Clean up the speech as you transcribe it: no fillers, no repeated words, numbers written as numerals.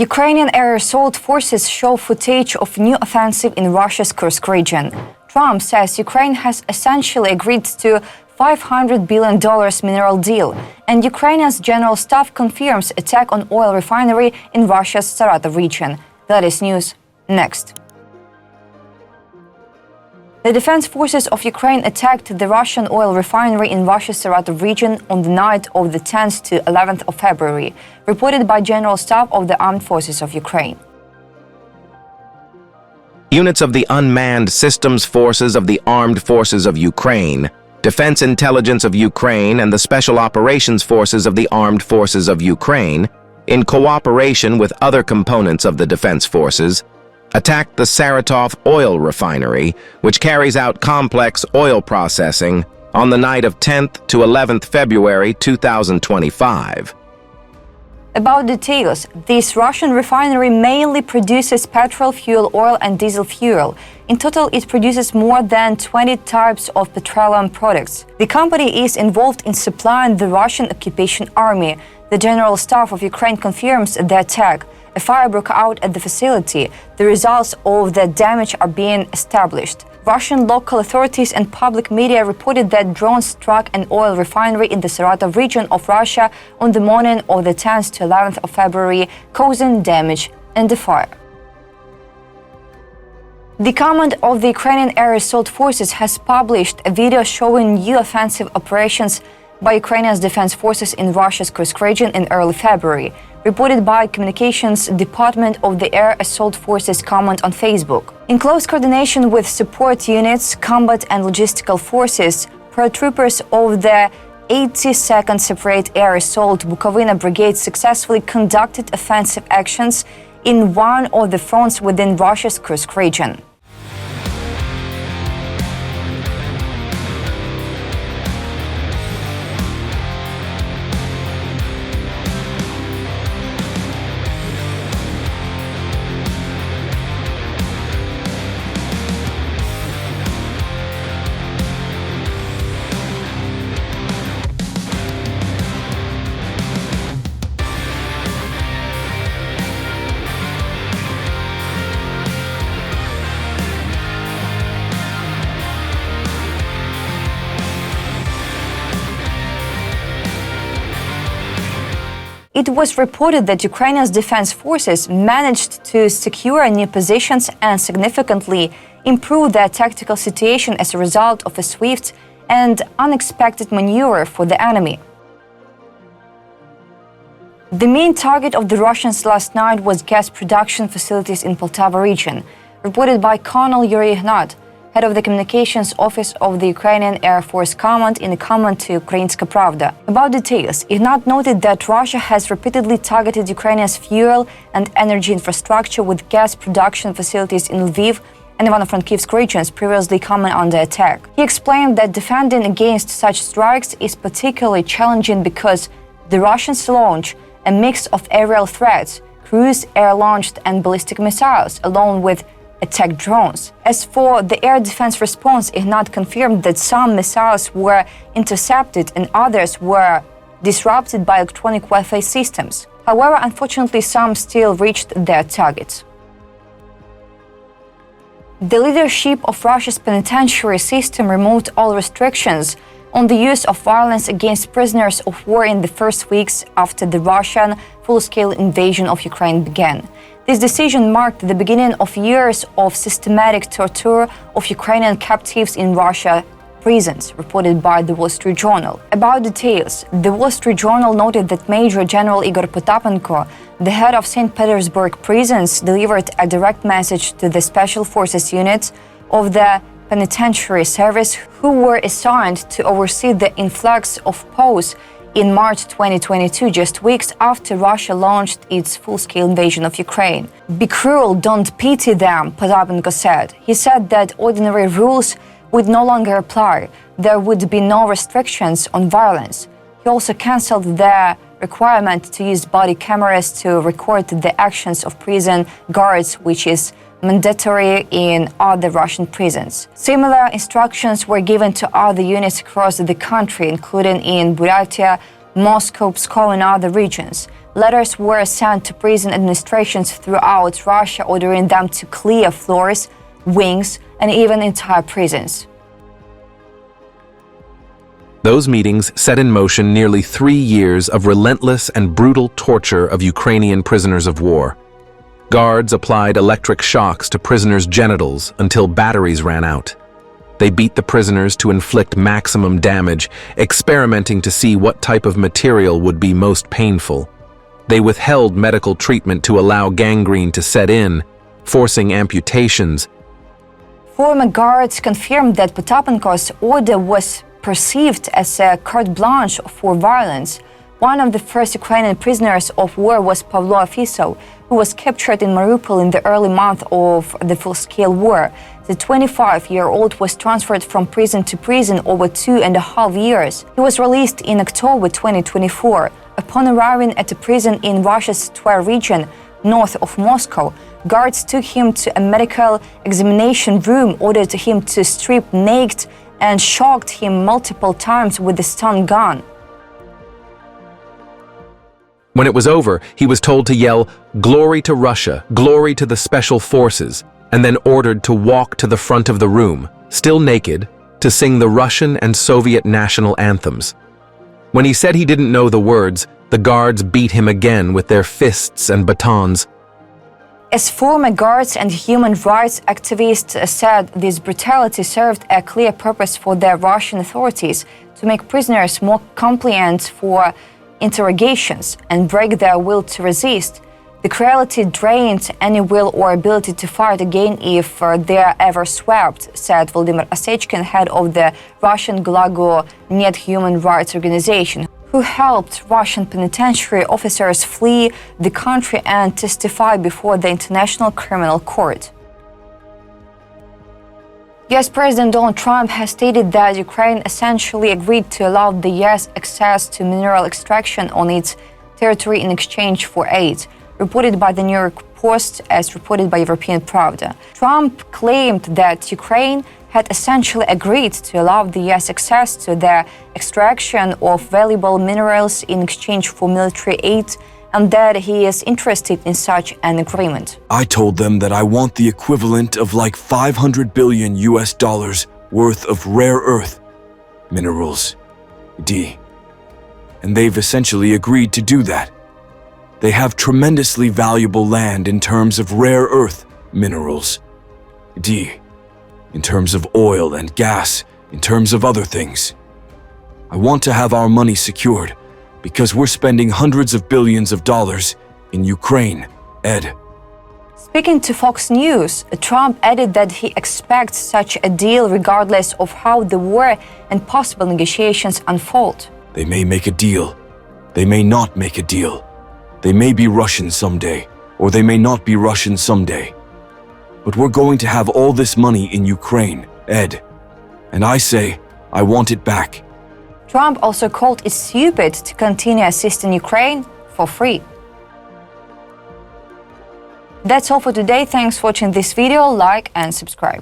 Ukrainian air assault forces show footage of new offensive in Russia's Kursk region. Trump says Ukraine has essentially agreed to $500 billion mineral deal, and Ukraine's general staff confirms attack on oil refinery in Russia's Saratov region. That is news next. The defense forces of Ukraine attacked the Russian oil refinery in Russia's Saratov region on the night of the 10th to 11th of February, reported by General Staff of the Armed Forces of Ukraine. Units of the Unmanned Systems Forces of the Armed Forces of Ukraine, Defense Intelligence of Ukraine, and the Special Operations Forces of the Armed Forces of Ukraine, in cooperation with other components of the defense forces, attacked the Saratov oil refinery, which carries out complex oil processing, on the night of 10th to 11th February 2025. About details, this Russian refinery mainly produces petrol, fuel oil and diesel fuel. In total, it produces more than 20 types of petroleum products. The company is involved in supplying the Russian occupation army. The General Staff of Ukraine confirms the attack. A fire broke out at the facility. The results of the damage are being established. Russian local authorities and public media reported that drones struck an oil refinery in the Saratov region of Russia on the morning of the 10th to 11th of February, causing damage and the fire. The command of the Ukrainian Air Assault Forces has published a video showing new offensive operations by Ukraine's defense forces in Russia's Kursk region in early February, reported by Communications Department of the Air Assault Forces Command on Facebook. In close coordination with support units, combat and logistical forces, paratroopers of the 82nd Separate Air Assault Bukovina Brigade successfully conducted offensive actions in one of the fronts within Russia's Kursk region. It was reported that Ukraine's defense forces managed to secure new positions and significantly improve their tactical situation as a result of a swift and unexpected maneuver for the enemy. The main target of the Russians last night was gas production facilities in Poltava region, reported by Colonel Yuri Ignat, head of the communications office of the Ukrainian Air Force Command in a comment to Ukrainska Pravda. About details, Ignat noted that Russia has repeatedly targeted Ukraine's fuel and energy infrastructure with gas production facilities in Lviv and Ivano-Frankivsk regions previously coming under attack. He explained that defending against such strikes is particularly challenging because the Russians launch a mix of aerial threats, cruise, air-launched and ballistic missiles, along with attack drones. As for the air defense response, Ignat confirmed that some missiles were intercepted and others were disrupted by electronic warfare systems. However, unfortunately, some still reached their targets. The leadership of Russia's penitentiary system removed all restrictions on the use of violence against prisoners of war in the first weeks after the Russian full-scale invasion of Ukraine began. This decision marked the beginning of years of systematic torture of Ukrainian captives in Russia prisons, reported by the Wall Street Journal. About details, the Wall Street Journal noted that Major General Igor Potapenko, the head of St. Petersburg prisons, delivered a direct message to the Special Forces units of the penitentiary service who were assigned to oversee the influx of POWs in March 2022, just weeks after Russia launched its full-scale invasion of Ukraine. Be cruel, don't pity them, Potapenko said. He said that ordinary rules would no longer apply. There would be no restrictions on violence. He also cancelled the requirement to use body cameras to record the actions of prison guards, which is mandatory in other Russian prisons. Similar instructions were given to other units across the country, including in Buryatia, Moscow, Pskov, and other regions. Letters were sent to prison administrations throughout Russia ordering them to clear floors, wings, and even entire prisons. Those meetings set in motion nearly 3 years of relentless and brutal torture of Ukrainian prisoners of war. Guards applied electric shocks to prisoners' genitals until batteries ran out. They beat the prisoners to inflict maximum damage, experimenting to see what type of material would be most painful. They withheld medical treatment to allow gangrene to set in, forcing amputations. Former guards confirmed that Potapenko's order was perceived as a carte blanche for violence. One of the first Ukrainian prisoners of war was Pavlo Afisov, who was captured in Mariupol in the early month of the full-scale war. The 25-year-old was transferred from prison to prison over 2.5 years. He was released in October 2024. Upon arriving at a prison in Russia's Tver region, north of Moscow, guards took him to a medical examination room, ordered him to strip naked, and shocked him multiple times with a stun gun. When it was over, he was told to yell, "Glory to Russia, glory to the special forces," and then ordered to walk to the front of the room, still naked, to sing the Russian and Soviet national anthems. When he said he didn't know the words, the guards beat him again with their fists and batons. As former guards and human rights activists said, this brutality served a clear purpose for the Russian authorities to make prisoners more compliant for interrogations and break their will to resist. The cruelty drained any will or ability to fight again if they're ever swept, said Vladimir Osechkin, head of the Russian Gulagu Net human rights organization, who helped Russian penitentiary officers flee the country and testify before the International Criminal Court. US President Donald Trump has stated that Ukraine essentially agreed to allow the US access to mineral extraction on its territory in exchange for aid, reported by the New York Post as reported by European Pravda. Trump claimed that Ukraine had essentially agreed to allow the US access to the extraction of valuable minerals in exchange for military aid, and that he is interested in such an agreement. I told them that I want the equivalent of like $500 billion worth of rare earth minerals, and they've essentially agreed to do that. They have tremendously valuable land in terms of rare earth minerals, in terms of oil and gas, in terms of other things. I want to have our money secured because we're spending hundreds of billions of dollars in Ukraine, Ed. Speaking to Fox News, Trump added that he expects such a deal regardless of how the war and possible negotiations unfold. They may make a deal. They may not make a deal. They may be Russian someday, or they may not be Russian someday. But we're going to have all this money in Ukraine, Ed. And I say, I want it back. Trump also called it stupid to continue assisting Ukraine for free. That's all for today. Thanks for watching this video. Like and subscribe.